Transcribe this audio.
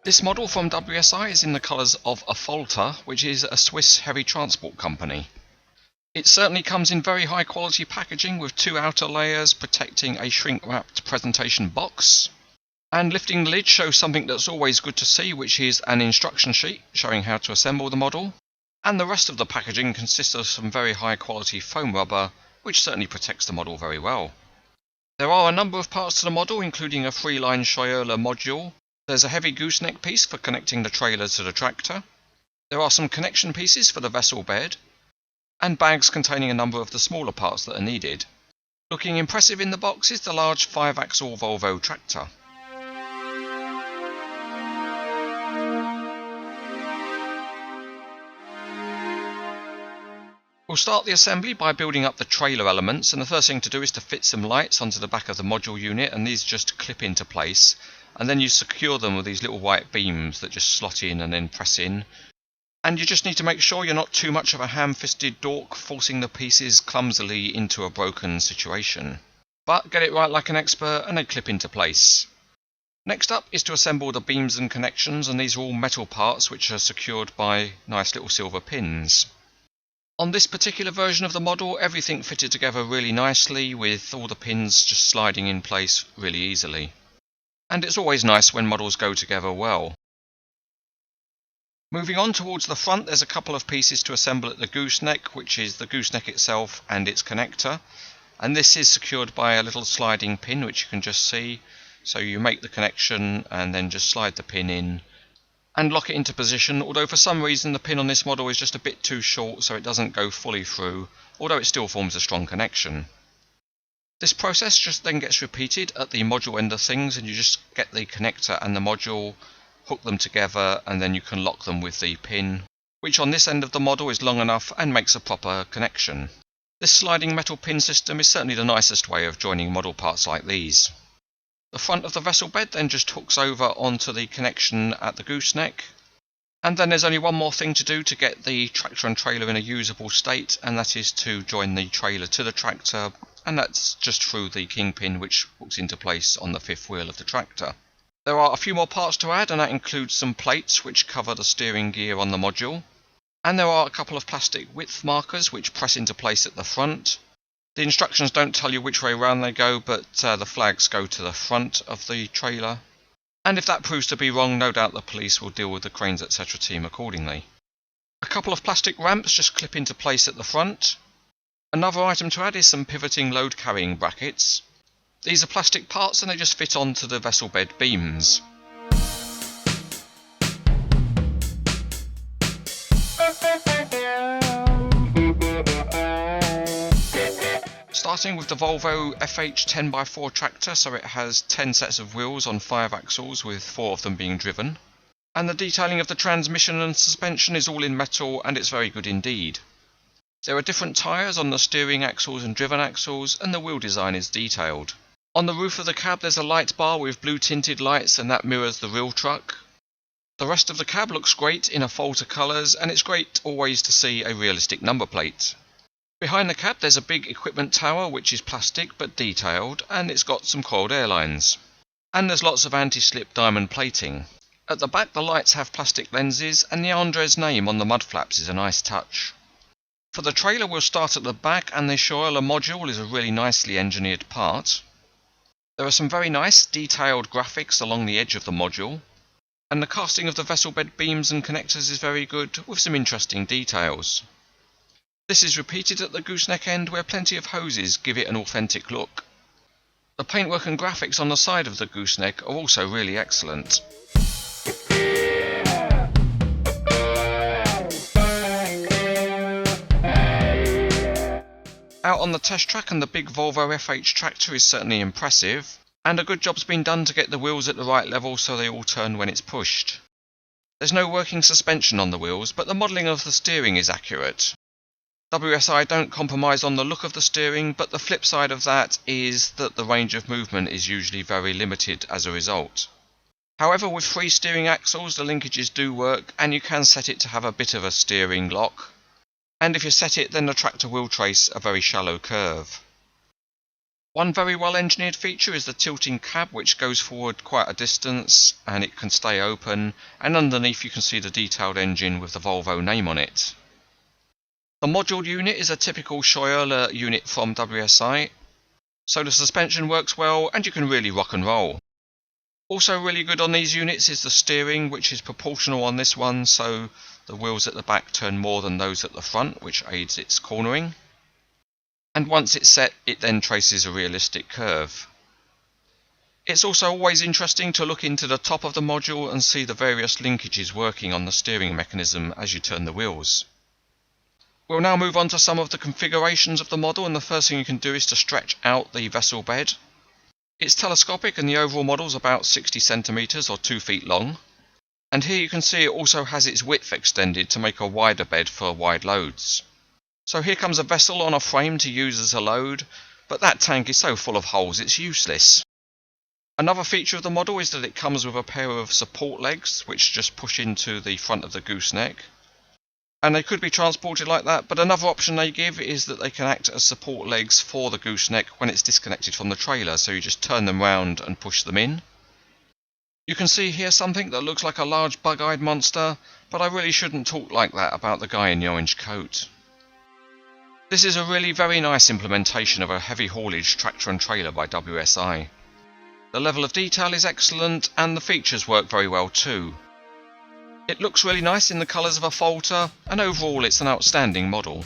This model from WSI is in the colours of Affolter, which is a Swiss heavy transport company. It certainly comes in very high quality packaging with two outer layers protecting a shrink wrapped presentation box. And lifting the lid shows something that's always good to see, which is an instruction sheet showing how to assemble the model. And the rest of the packaging consists of some very high quality foam rubber, which certainly protects the model very well. There are a number of parts to the model, including a 3-line Scheuerle module. There's a heavy gooseneck piece for connecting the trailer to the tractor. There are some connection pieces for the vessel bed, and bags containing a number of the smaller parts that are needed. Looking impressive in the box is the large 5-axle Volvo tractor. We'll start the assembly by building up the trailer elements, and the first thing to do is to fit some lights onto the back of the module unit, and these just clip into place. And then you secure them with these little white beams that just slot in and then press in. And you just need to make sure you're not too much of a ham-fisted dork forcing the pieces clumsily into a broken situation. But get it right like an expert and they clip into place. Next up is to assemble the beams and connections, and these are all metal parts which are secured by nice little silver pins. On this particular version of the model, everything fitted together really nicely with all the pins just sliding in place really easily. And it's always nice when models go together well. Moving on towards the front, there's a couple of pieces to assemble at the gooseneck, which is the gooseneck itself and its connector. And this is secured by a little sliding pin, which you can just see. So you make the connection and then just slide the pin in and lock it into position, although for some reason the pin on this model is just a bit too short, so it doesn't go fully through, although it still forms a strong connection. This process just then gets repeated at the module end of things, and you just get the connector and the module, hook them together, and then you can lock them with the pin, which on this end of the model is long enough and makes a proper connection. This sliding metal pin system is certainly the nicest way of joining model parts like these. The front of the vessel bed then just hooks over onto the connection at the gooseneck. And then there's only one more thing to do to get the tractor and trailer in a usable state, and that is to join the trailer to the tractor, and that's just through the kingpin which hooks into place on the fifth wheel of the tractor. There are a few more parts to add, and that includes some plates which cover the steering gear on the module. And there are a couple of plastic width markers which press into place at the front. The instructions don't tell you which way around they go, but the flags go to the front of the trailer. And if that proves to be wrong, no doubt the police will deal with the CranesEtcTV team accordingly. A couple of plastic ramps just clip into place at the front. Another item to add is some pivoting load carrying brackets. These are plastic parts and they just fit onto the vessel bed beams. Starting with the Volvo FH 10x4 tractor, so it has 10 sets of wheels on 5 axles with 4 of them being driven. And the detailing of the transmission and suspension is all in metal, and it's very good indeed. There are different tyres on the steering axles and driven axles, and the wheel design is detailed. On the roof of the cab there's a light bar with blue tinted lights, and that mirrors the real truck. The rest of the cab looks great in Affolter colours, and it's great always to see a realistic number plate. Behind the cab there's a big equipment tower which is plastic but detailed, and it's got some coiled air lines. And there's lots of anti-slip diamond plating. At the back the lights have plastic lenses, and the Andres name on the mud flaps is a nice touch. For the trailer we'll start at the back, and the Scheuerle module is a really nicely engineered part. There are some very nice detailed graphics along the edge of the module, and the casting of the vessel bed beams and connectors is very good, with some interesting details. This is repeated at the gooseneck end, where plenty of hoses give it an authentic look. The paintwork and graphics on the side of the gooseneck are also really excellent. Out on the test track, and the big Volvo FH tractor is certainly impressive, and a good job's been done to get the wheels at the right level so they all turn when it's pushed. There's no working suspension on the wheels, but the modelling of the steering is accurate. WSI don't compromise on the look of the steering, but the flip side of that is that the range of movement is usually very limited as a result. However, with free steering axles the linkages do work, and you can set it to have a bit of a steering lock. And if you set it, then the tractor will trace a very shallow curve. One very well engineered feature is the tilting cab, which goes forward quite a distance and it can stay open, and underneath you can see the detailed engine with the Volvo name on it. The module unit is a typical Scheuerle unit from WSI, so the suspension works well and you can really rock and roll. Also really good on these units is the steering, which is proportional on this one, so the wheels at the back turn more than those at the front, which aids its cornering. And once it's set, it then traces a realistic curve. It's also always interesting to look into the top of the module and see the various linkages working on the steering mechanism as you turn the wheels. We'll now move on to some of the configurations of the model, and the first thing you can do is to stretch out the vessel bed. It's telescopic and the overall model is about 60 centimeters or 2 feet long. And here you can see it also has its width extended to make a wider bed for wide loads. So here comes a vessel on a frame to use as a load, but that tank is so full of holes it's useless. Another feature of the model is that it comes with a pair of support legs which just push into the front of the gooseneck. And they could be transported like that, but another option they give is that they can act as support legs for the gooseneck when it's disconnected from the trailer, so you just turn them round and push them in. You can see here something that looks like a large bug-eyed monster, but I really shouldn't talk like that about the guy in the orange coat. This is a really very nice implementation of a heavy haulage tractor and trailer by WSI. The level of detail is excellent and the features work very well too. It looks really nice in the colours of Affolter, and overall it's an outstanding model.